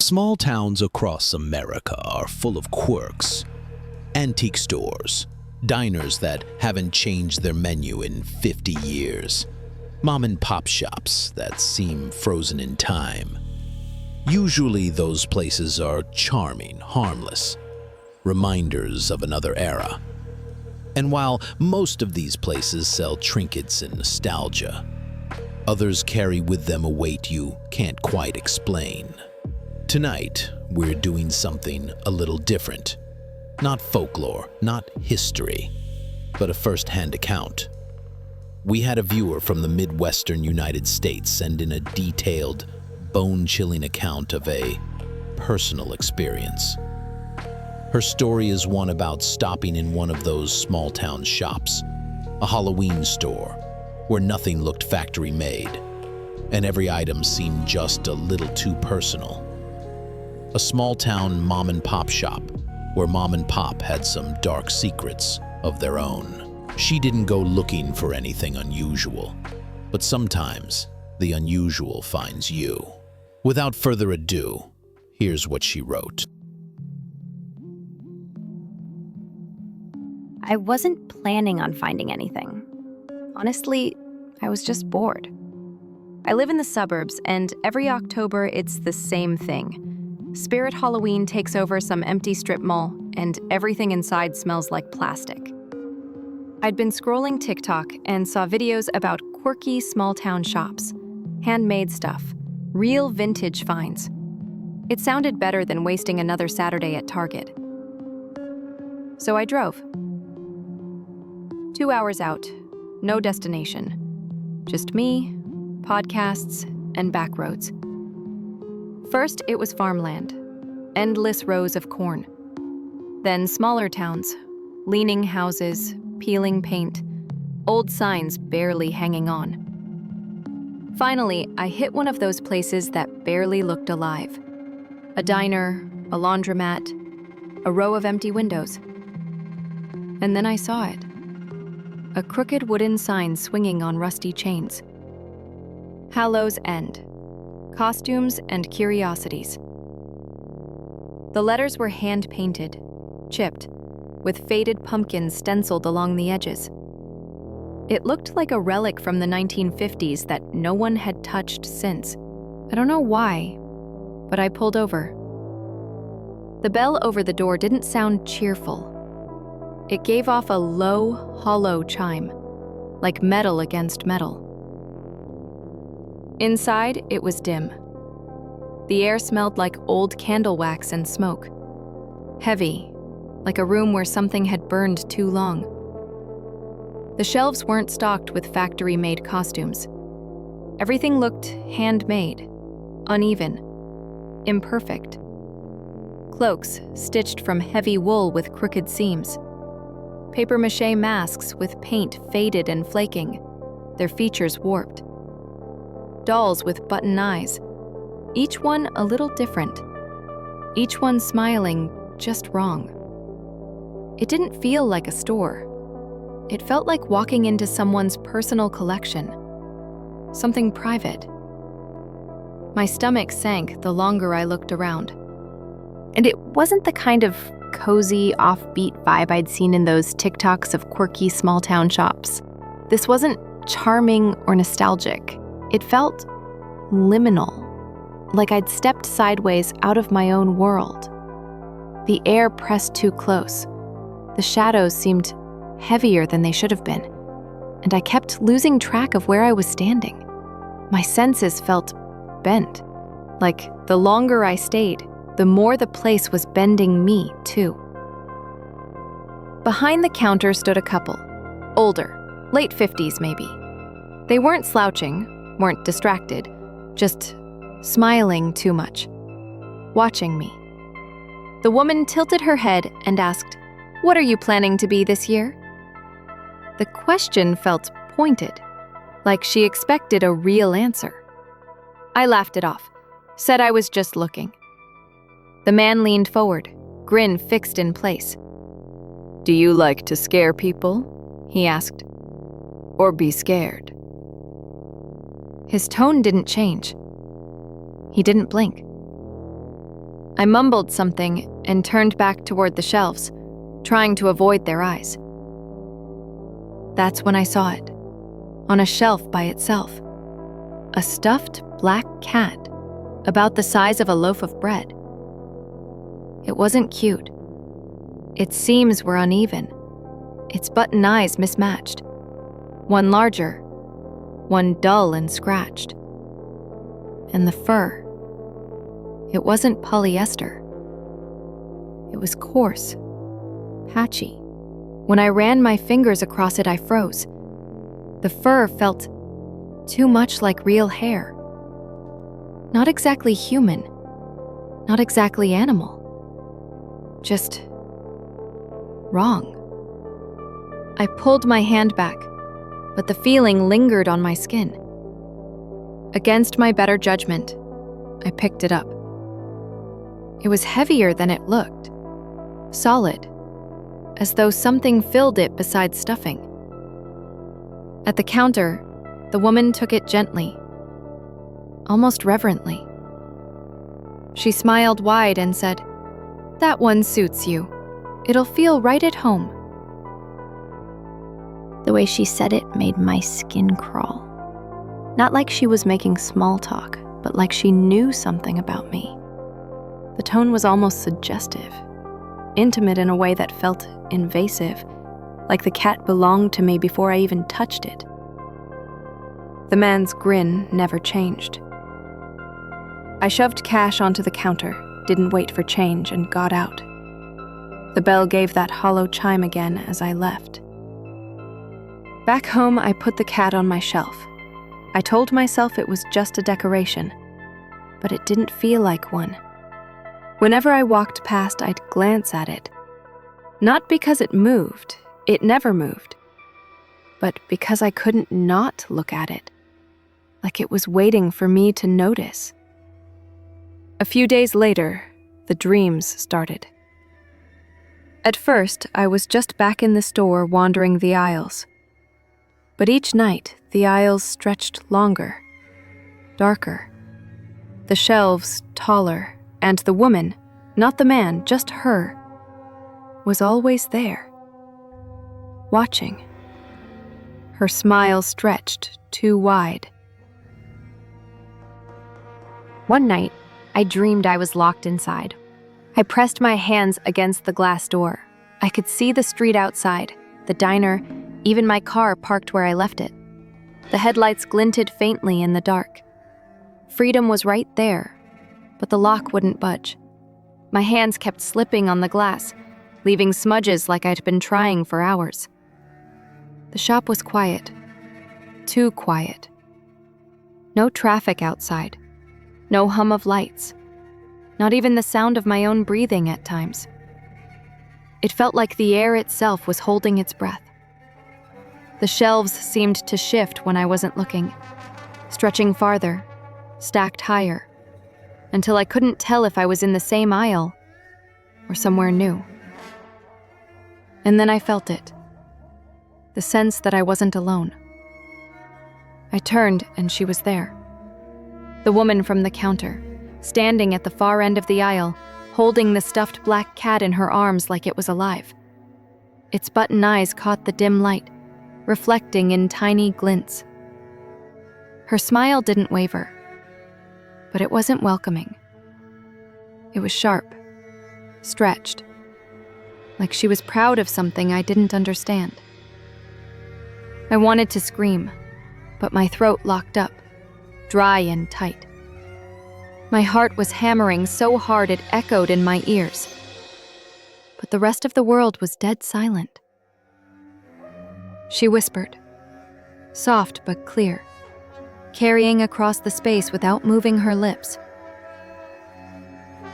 Small towns across America are full of quirks. Antique stores, diners that haven't changed their menu in 50 years, mom and pop shops that seem frozen in time. Usually those places are charming, harmless, reminders of another era. And while most of these places sell trinkets and nostalgia, others carry with them a weight you can't quite explain. Tonight, we're doing something a little different. Not folklore, not history, but a first-hand account. We had a viewer from the Midwestern United States send in a detailed, bone-chilling account of a personal experience. Her story is one about stopping in one of those small-town shops, a Halloween store, where nothing looked factory-made, and every item seemed just a little too personal. A small-town mom-and-pop shop, where mom and pop had some dark secrets of their own. She didn't go looking for anything unusual, but sometimes the unusual finds you. Without further ado, here's what she wrote. I wasn't planning on finding anything. Honestly, I was just bored. I live in the suburbs, and every October it's the same thing. Spirit Halloween takes over some empty strip mall, and everything inside smells like plastic. I'd been scrolling TikTok and saw videos about quirky small-town shops, handmade stuff, real vintage finds. It sounded better than wasting another Saturday at Target. So I drove. 2 hours out, no destination. Just me, podcasts, and back roads. First, it was farmland, endless rows of corn. Then smaller towns, leaning houses, peeling paint, old signs barely hanging on. Finally, I hit one of those places that barely looked alive. A diner, a laundromat, a row of empty windows. And then I saw it. A crooked wooden sign swinging on rusty chains. Hallows End. Costumes and curiosities. The letters were hand-painted, chipped, with faded pumpkins stenciled along the edges. It looked like a relic from the 1950s that no one had touched since. I don't know why, but I pulled over. The bell over the door didn't sound cheerful. It gave off a low, hollow chime, like metal against metal. Inside, it was dim. The air smelled like old candle wax and smoke. Heavy, like a room where something had burned too long. The shelves weren't stocked with factory-made costumes. Everything looked handmade, uneven, imperfect. Cloaks stitched from heavy wool with crooked seams. Papier-mâché masks with paint faded and flaking, their features warped. Dolls with button eyes, each one a little different, each one smiling just wrong. It didn't feel like a store. It felt like walking into someone's personal collection, something private. My stomach sank the longer I looked around. And it wasn't the kind of cozy, offbeat vibe I'd seen in those TikToks of quirky small-town shops. This wasn't charming or nostalgic. It felt liminal, like I'd stepped sideways out of my own world. The air pressed too close. The shadows seemed heavier than they should have been, and I kept losing track of where I was standing. My senses felt bent, like the longer I stayed, the more the place was bending me, too. Behind the counter stood a couple, older, late 50s maybe. They weren't slouching, weren't distracted, just smiling too much, watching me. The woman tilted her head and asked, "What are you planning to be this year?" The question felt pointed, like she expected a real answer. I laughed it off, said I was just looking. The man leaned forward, grin fixed in place. "Do you like to scare people?" he asked. "Or be scared?" His tone didn't change. He didn't blink. I mumbled something and turned back toward the shelves, trying to avoid their eyes. That's when I saw it, on a shelf by itself. A stuffed black cat, about the size of a loaf of bread. It wasn't cute. Its seams were uneven, its button eyes mismatched. One larger, one dull and scratched. And the fur, it wasn't polyester. It was coarse, patchy. When I ran my fingers across it, I froze. The fur felt too much like real hair. Not exactly human, not exactly animal. Just wrong. I pulled my hand back, but the feeling lingered on my skin. Against my better judgment, I picked it up. It was heavier than it looked, solid, as though something filled it besides stuffing. At the counter, the woman took it gently, almost reverently. She smiled wide and said, "That one suits you. It'll feel right at home." The way she said it made my skin crawl. Not like she was making small talk, but like she knew something about me. The tone was almost suggestive, intimate in a way that felt invasive, like the cat belonged to me before I even touched it. The man's grin never changed. I shoved cash onto the counter, didn't wait for change, and got out. The bell gave that hollow chime again as I left. Back home, I put the cat on my shelf. I told myself it was just a decoration, but it didn't feel like one. Whenever I walked past, I'd glance at it. Not because it moved, it never moved, but because I couldn't not look at it, like it was waiting for me to notice. A few days later, the dreams started. At first, I was just back in the store wandering the aisles. But each night, the aisles stretched longer, darker. The shelves taller, and the woman, not the man, just her, was always there, watching. Her smile stretched too wide. One night, I dreamed I was locked inside. I pressed my hands against the glass door. I could see the street outside, the diner, even my car parked where I left it. The headlights glinted faintly in the dark. Freedom was right there, but the lock wouldn't budge. My hands kept slipping on the glass, leaving smudges like I'd been trying for hours. The shop was quiet, too quiet. No traffic outside, no hum of lights, not even the sound of my own breathing at times. It felt like the air itself was holding its breath. The shelves seemed to shift when I wasn't looking, stretching farther, stacked higher, until I couldn't tell if I was in the same aisle or somewhere new. And then I felt it, the sense that I wasn't alone. I turned and she was there. The woman from the counter, standing at the far end of the aisle, holding the stuffed black cat in her arms like it was alive. Its button eyes caught the dim light, reflecting in tiny glints. Her smile didn't waver, but it wasn't welcoming. It was sharp, stretched, like she was proud of something I didn't understand. I wanted to scream, but my throat locked up, dry and tight. My heart was hammering so hard it echoed in my ears. But the rest of the world was dead silent. She whispered, soft but clear, carrying across the space without moving her lips.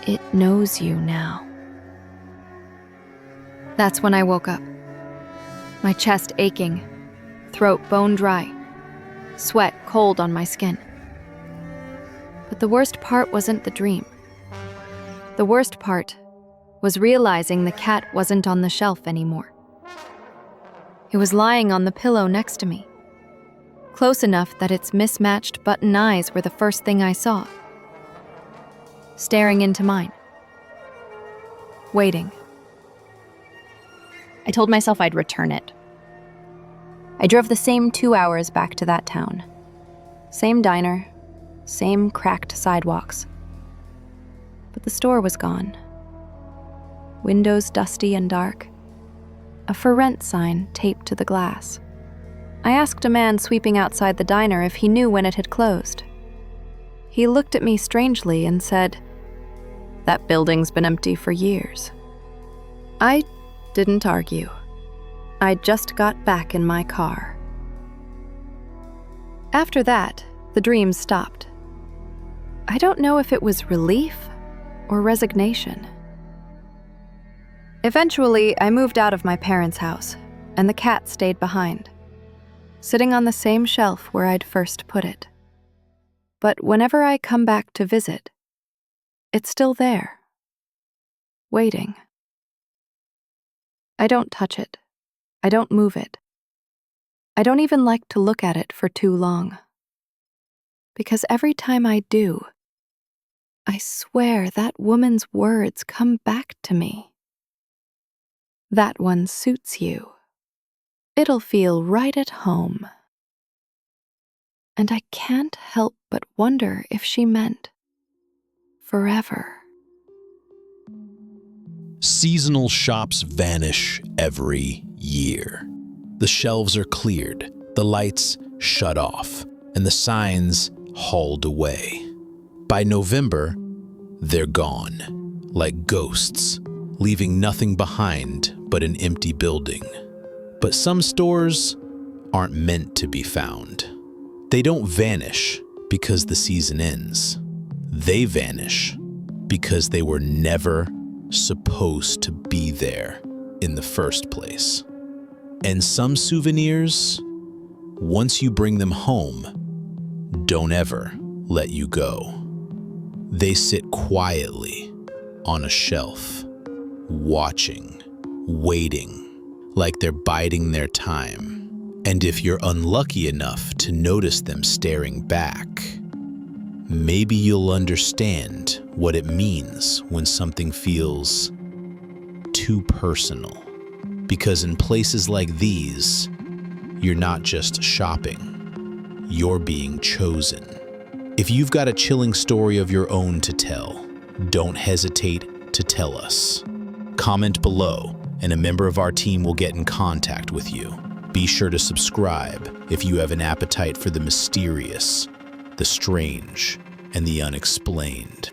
"It knows you now." That's when I woke up, my chest aching, throat bone dry, sweat cold on my skin. But the worst part wasn't the dream. The worst part was realizing the cat wasn't on the shelf anymore. It was lying on the pillow next to me, close enough that its mismatched button eyes were the first thing I saw, staring into mine. waiting. I told myself I'd return it. I drove the same 2 hours back to that town. Same diner, same cracked sidewalks. But the store was gone. Windows dusty and dark. A for rent sign taped to the glass. I asked a man sweeping outside the diner if he knew when it had closed. He looked at me strangely and said, "That building's been empty for years." I didn't argue. I just got back in my car. After that, the dreams stopped. I don't know if it was relief or resignation. Eventually, I moved out of my parents' house, and the cat stayed behind, sitting on the same shelf where I'd first put it. But whenever I come back to visit, it's still there, waiting. I don't touch it. I don't move it. I don't even like to look at it for too long. Because every time I do, I swear that woman's words come back to me. That one suits you. It'll feel right at home. And I can't help but wonder if she meant forever. Seasonal shops vanish every year. The shelves are cleared, the lights shut off, and the signs hauled away. By November, they're gone, like ghosts, leaving nothing behind but an empty building. But some stores aren't meant to be found. They don't vanish because the season ends. They vanish because they were never supposed to be there in the first place. And some souvenirs, once you bring them home, don't ever let you go. They sit quietly on a shelf, watching, waiting, like they're biding their time. And if you're unlucky enough to notice them staring back, maybe you'll understand what it means when something feels too personal. Because in places like these, you're not just shopping, you're being chosen. If you've got a chilling story of your own to tell, don't hesitate to tell us. Comment below, and a member of our team will get in contact with you. Be sure to subscribe if you have an appetite for the mysterious, the strange, and the unexplained.